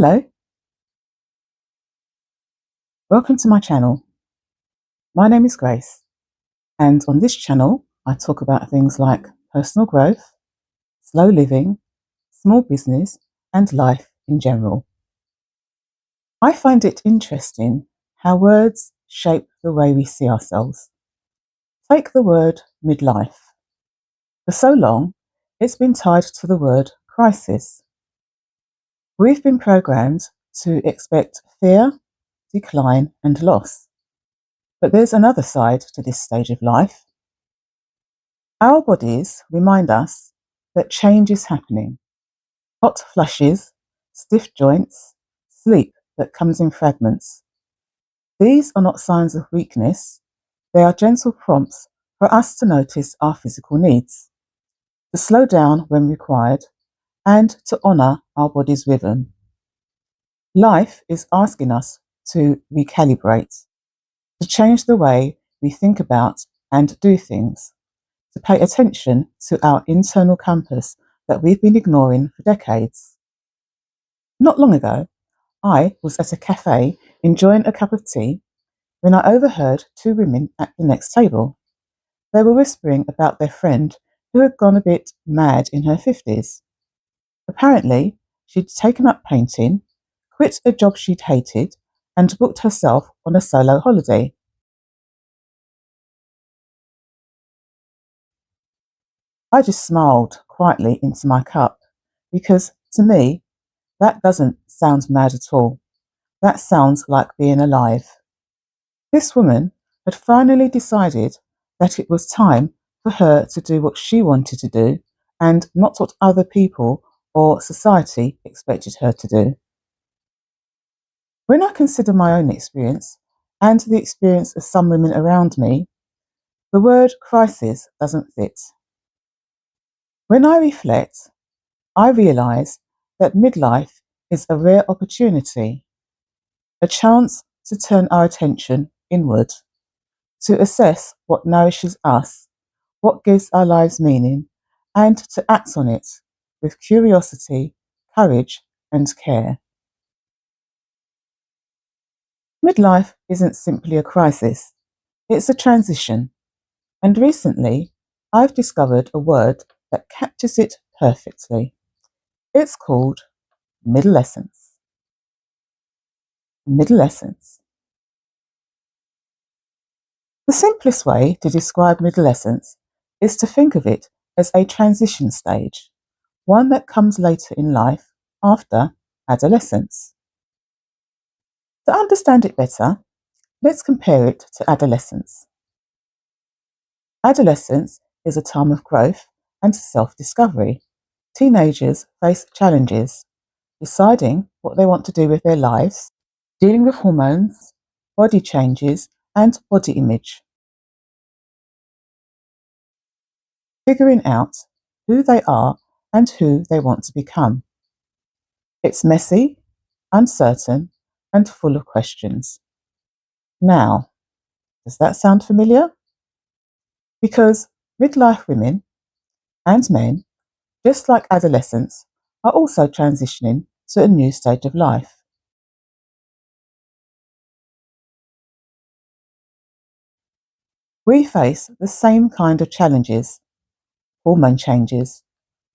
Hello, welcome to my channel. My name is Grace, and on this channel, I talk about things like personal growth, slow living, small business, and life in general. I find it interesting how words shape the way we see ourselves. Take the word midlife. For so long, it's been tied to the word crisis. We've been programmed to expect fear, decline, and loss. But there's another side to this stage of life. Our bodies remind us that change is happening. Hot flushes, stiff joints, sleep that comes in fragments. These are not signs of weakness, they are gentle prompts for us to notice our physical needs, to slow down when required, and to honour our body's rhythm. Life is asking us to recalibrate, to change the way we think about and do things, to pay attention to our internal compass that we've been ignoring for decades. Not long ago, I was at a cafe enjoying a cup of tea when I overheard two women at the next table. They were whispering about their friend who had gone a bit mad in her 50s. Apparently, she'd taken up painting, quit a job she'd hated, and booked herself on a solo holiday. I just smiled quietly into my cup because, to me, that doesn't sound mad at all. That sounds like being alive. This woman had finally decided that it was time for her to do what she wanted to do and not what other people or society expected her to do. When I consider my own experience and the experience of some women around me, the word crisis doesn't fit. When I reflect, I realise that midlife is a rare opportunity, a chance to turn our attention inward, to assess what nourishes us, what gives our lives meaning, and to act on it with curiosity, courage, and care. Midlife isn't simply a crisis, it's a transition, and recently I've discovered a word that captures it perfectly. It's called Middlescence. Middlescence. The simplest way to describe Middlescence is to think of it as a transition stage, one that comes later in life after adolescence. To understand it better, let's compare it to adolescence. Adolescence is a time of growth and self-discovery. Teenagers face challenges, deciding what they want to do with their lives, dealing with hormones, body changes, and body image, figuring out who they are and who they want to become. It's messy, uncertain, and full of questions. Now, does that sound familiar? Because midlife women and men, just like adolescents, are also transitioning to a new stage of life. We face the same kind of challenges: hormone changes,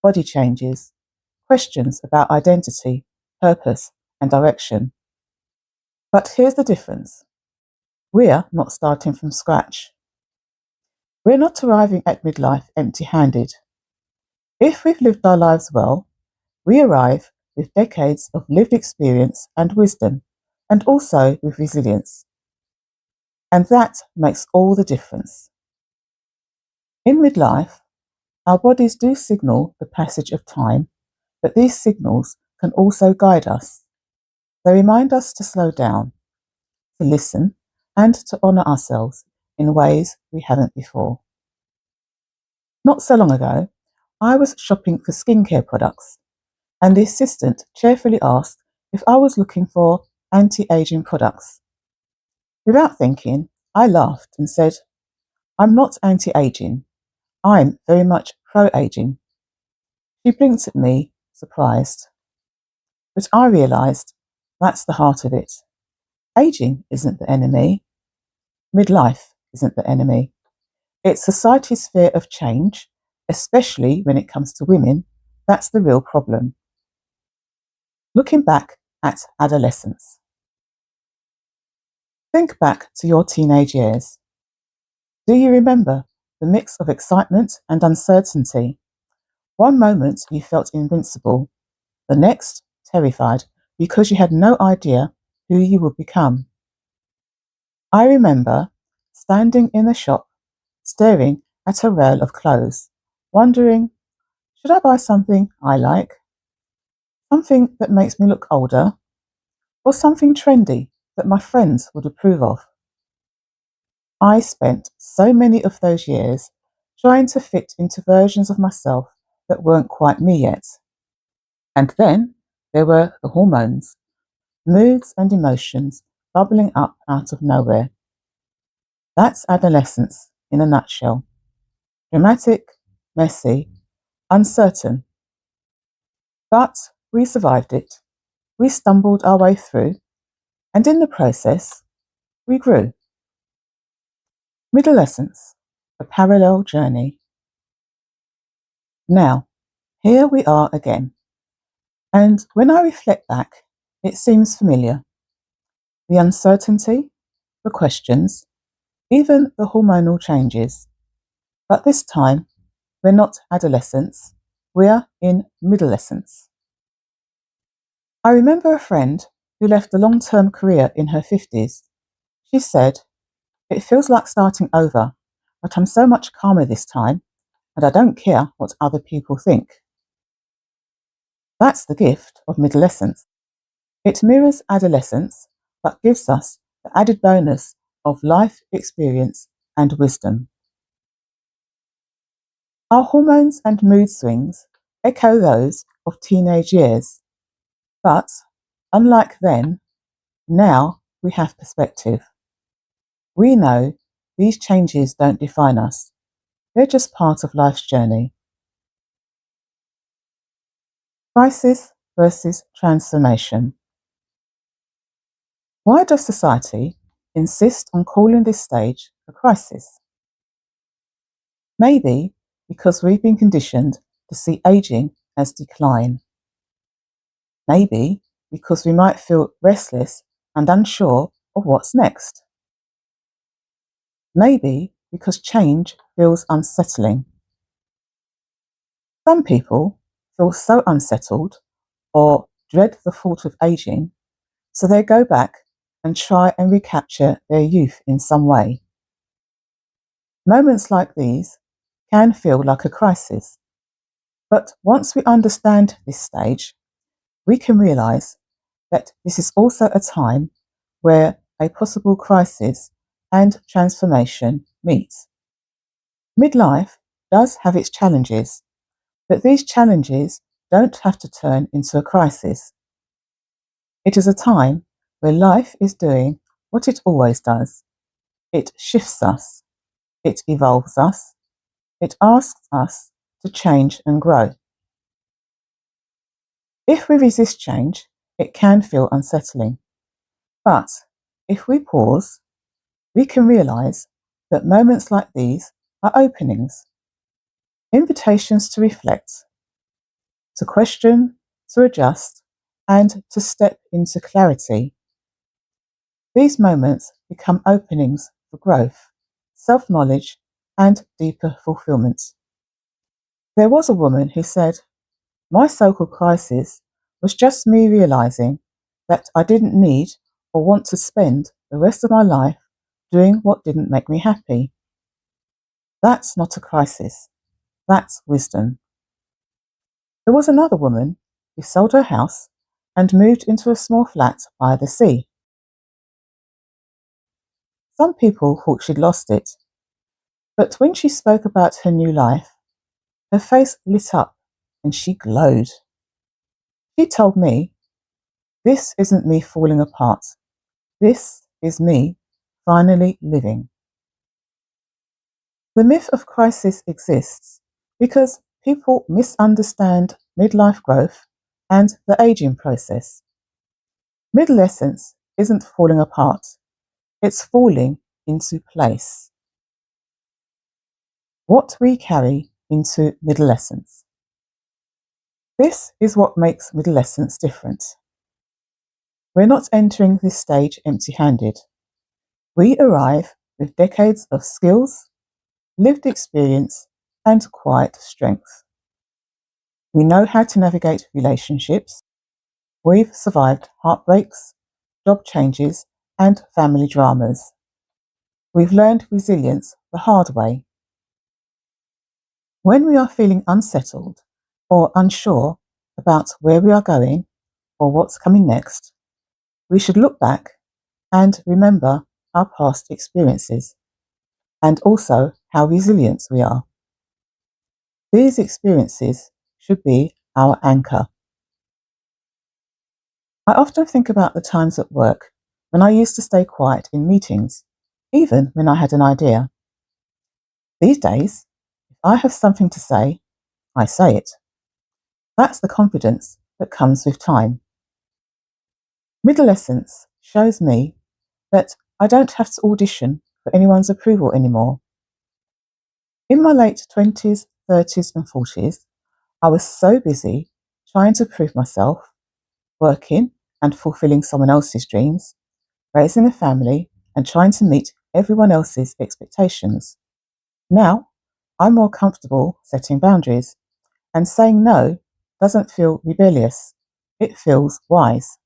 body changes, questions about identity, purpose, and direction. But here's the difference: we're not starting from scratch. We're not arriving at midlife empty handed. If we've lived our lives well, we arrive with decades of lived experience and wisdom, and also with resilience. And that makes all the difference. In midlife, our bodies do signal the passage of time, but these signals can also guide us. They remind us to slow down, to listen, and to honour ourselves in ways we haven't before. Not so long ago, I was shopping for skincare products, and the assistant cheerfully asked if I was looking for anti-aging products. Without thinking, I laughed and said, "I'm not anti-aging, I'm very much pro-aging." She blinked at me, surprised. But I realised that's the heart of it. Aging isn't the enemy. Midlife isn't the enemy. It's society's fear of change, especially when it comes to women. That's the real problem. Looking back at adolescence. Think back to your teenage years. Do you remember the mix of excitement and uncertainty? One moment you felt invincible, the next terrified because you had no idea who you would become. I remember standing in the shop, staring at a row of clothes, wondering, should I buy something I like? Something that makes me look older? Or something trendy that my friends would approve of? I spent so many of those years trying to fit into versions of myself that weren't quite me yet. And then there were the hormones, moods and emotions bubbling up out of nowhere. That's adolescence in a nutshell. Dramatic, messy, uncertain. But we survived it. We stumbled our way through, and in the process, we grew. Middlescence, a parallel journey. Now, here we are again. And when I reflect back, it seems familiar. The uncertainty, the questions, even the hormonal changes. But this time, we're not adolescents, we're in middlescence. I remember a friend who left a long-term career in her 50s. She said, "It feels like starting over, but I'm so much calmer this time, and I don't care what other people think." That's the gift of middlescence. It mirrors adolescence, but gives us the added bonus of life experience and wisdom. Our hormones and mood swings echo those of teenage years, but unlike then, now we have perspective. We know these changes don't define us, they're just part of life's journey. Crisis versus transformation. Why does society insist on calling this stage a crisis? Maybe because we've been conditioned to see aging as decline. Maybe because we might feel restless and unsure of what's next. Maybe because change feels unsettling. Some people feel so unsettled or dread the thought of aging, so they go back and try and recapture their youth in some way. Moments like these can feel like a crisis, but once we understand this stage, we can realise that this is also a time where a possible crisis and transformation meet. Midlife does have its challenges, but these challenges don't have to turn into a crisis. It is a time where life is doing what it always does. It shifts us, it evolves us, it asks us to change and grow. If we resist change, it can feel unsettling. But if we pause, we can realise that moments like these are openings, invitations to reflect, to question, to adjust, and to step into clarity. These moments become openings for growth, self-knowledge, and deeper fulfillment. There was a woman who said, "My so-called crisis was just me realising that I didn't need or want to spend the rest of my life doing what didn't make me happy." That's not a crisis, that's wisdom. There was another woman who sold her house and moved into a small flat by the sea. Some people thought she'd lost it, but when she spoke about her new life, her face lit up and she glowed. She told me, "This isn't me falling apart. This is me finally living." The myth of crisis exists because people misunderstand midlife growth and the aging process. Middlescence isn't falling apart, it's falling into place. What we carry into middlescence. This is what makes middlescence different. We're not entering this stage empty-handed. We arrive with decades of skills, lived experience, and quiet strength. We know how to navigate relationships. We've survived heartbreaks, job changes, and family dramas. We've learned resilience the hard way. When we are feeling unsettled or unsure about where we are going or what's coming next, we should look back and remember our past experiences and also how resilient we are. These experiences should be our anchor. I often think about the times at work when I used to stay quiet in meetings, even when I had an idea. These days, if I have something to say, I say it. That's the confidence that comes with time. Middlescence shows me that I don't have to audition for anyone's approval anymore. In my late 20s, 30s, and 40s, I was so busy trying to prove myself, working and fulfilling someone else's dreams, raising a family, and trying to meet everyone else's expectations. Now, I'm more comfortable setting boundaries, and saying no doesn't feel rebellious, it feels wise.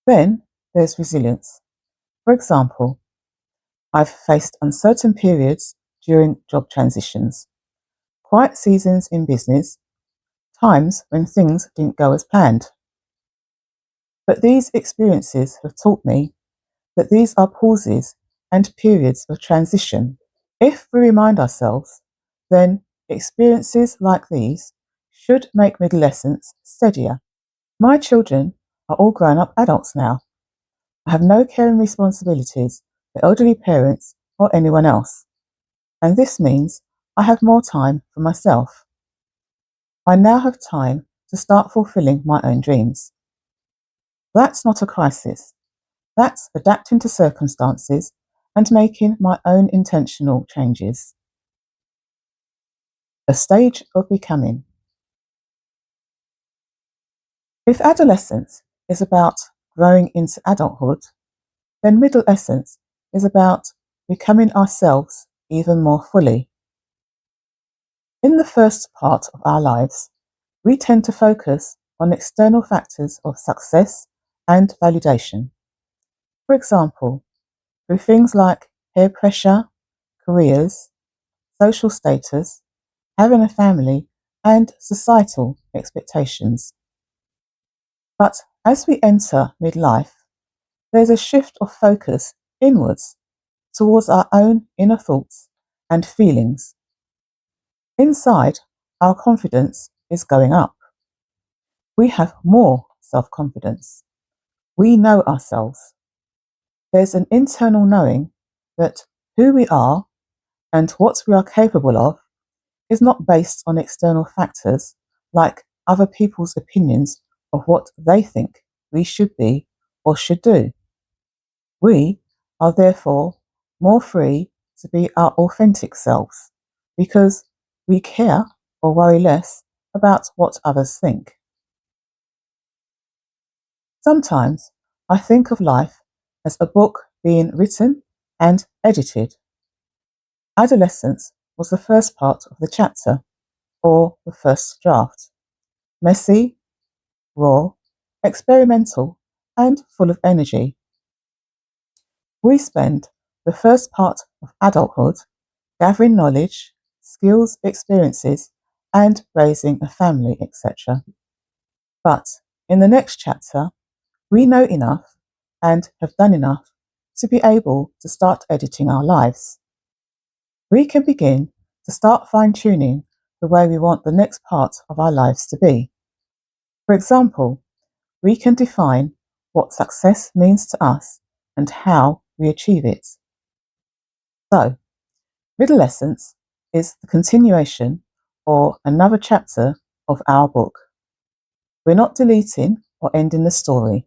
Then there's resilience. For example, I've faced uncertain periods during job transitions, quiet seasons in business, times when things didn't go as planned. But these experiences have taught me that these are pauses and periods of transition. If we remind ourselves, then experiences like these should make middlescence steadier. My children are all grown up adults now. I have no caring responsibilities for elderly parents or anyone else, and this means I have more time for myself. I now have time to start fulfilling my own dreams. That's not a crisis. That's adapting to circumstances and making my own intentional changes. A stage of becoming. If adolescence is about growing into adulthood, then middlescence is about becoming ourselves even more fully. In the first part of our lives, we tend to focus on external factors of success and validation. For example, through things like peer pressure, careers, social status, having a family, and societal expectations. But as we enter midlife, there's a shift of focus inwards towards our own inner thoughts and feelings. Inside, our confidence is going up. We have more self-confidence. We know ourselves. There's an internal knowing that who we are and what we are capable of is not based on external factors like other people's opinions of what they think we should be or should do. We are therefore more free to be our authentic selves because we care or worry less about what others think. Sometimes I think of life as a book being written and edited. Adolescence was the first part of the chapter, or the first draft. Messy, raw, experimental, and full of energy. We spend the first part of adulthood gathering knowledge, skills, experiences, and raising a family, etc. But in the next chapter, we know enough and have done enough to be able to start editing our lives. We can begin to start fine-tuning the way we want the next part of our lives to be. For example, we can define what success means to us and how we achieve it. So, middlescence is the continuation or another chapter of our book. We're not deleting or ending the story.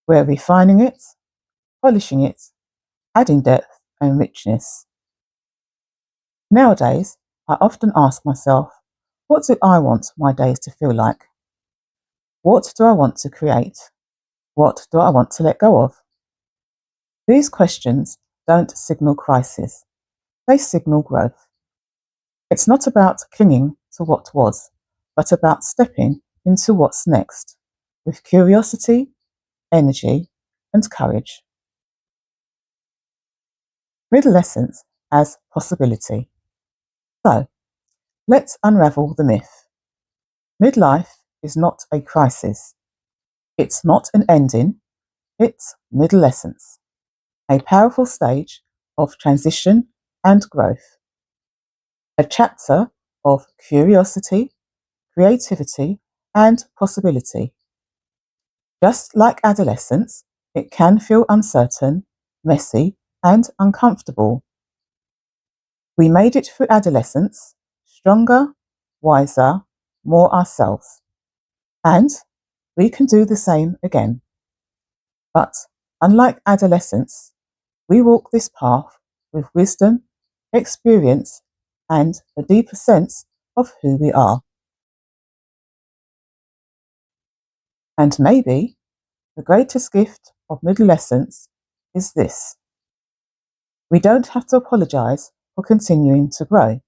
We're refining it, polishing it, adding depth and richness. Nowadays, I often ask myself, what do I want my days to feel like? What do I want to create? What do I want to let go of? These questions don't signal crisis, they signal growth. It's not about clinging to what was, but about stepping into what's next with curiosity, energy, and courage. Middlescence as possibility. So, let's unravel the myth. Midlife is not a crisis. It's not an ending, it's middlescence, a powerful stage of transition and growth. A chapter of curiosity, creativity, and possibility. Just like adolescence, it can feel uncertain, messy, and uncomfortable. We made it through adolescence, stronger, wiser, more ourselves. And we can do the same again. But unlike adolescence, we walk this path with wisdom, experience, and a deeper sense of who we are. And maybe the greatest gift of middlescence is this. We don't have to apologize for continuing to grow.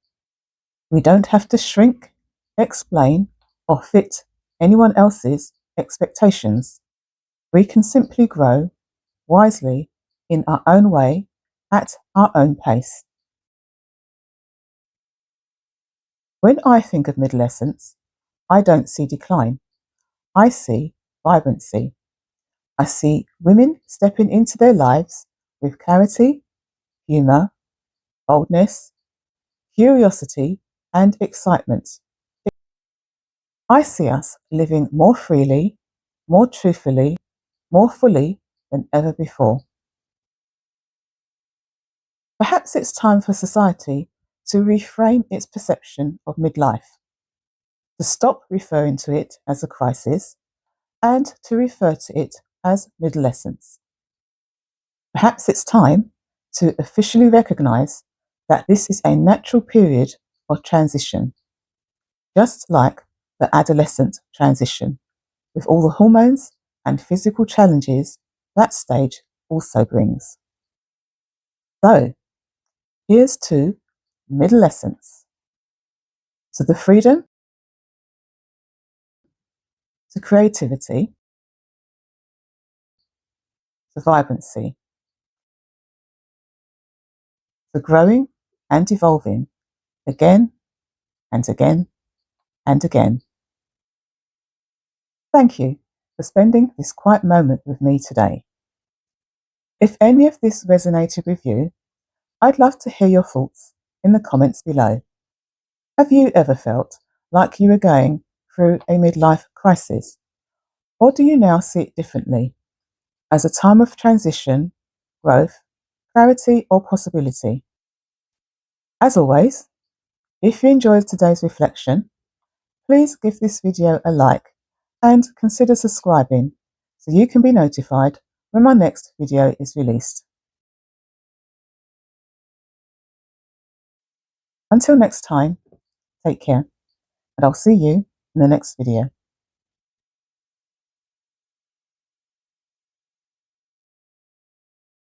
We don't have to shrink, explain, or fit anyone else's expectations. We can simply grow wisely in our own way at our own pace. When I think of middlescence, I don't see decline. I see vibrancy. I see women stepping into their lives with clarity, humour, boldness, curiosity, and excitement. I see us living more freely, more truthfully, more fully than ever before. Perhaps it's time for society to reframe its perception of midlife, to stop referring to it as a crisis and to refer to it as middlescence. Perhaps it's time to officially recognise that this is a natural period of transition, just like the adolescent transition, with all the hormones and physical challenges that stage also brings. So, here's to middlescence, to the freedom, to creativity, to vibrancy, to growing and evolving again and again and again. Thank you for spending this quiet moment with me today. If any of this resonated with you, I'd love to hear your thoughts in the comments below. Have you ever felt like you were going through a midlife crisis? Or do you now see it differently, as a time of transition, growth, clarity, or possibility? As always, if you enjoyed today's reflection, please give this video a like and consider subscribing so you can be notified when my next video is released. Until next time, take care, and I'll see you in the next video.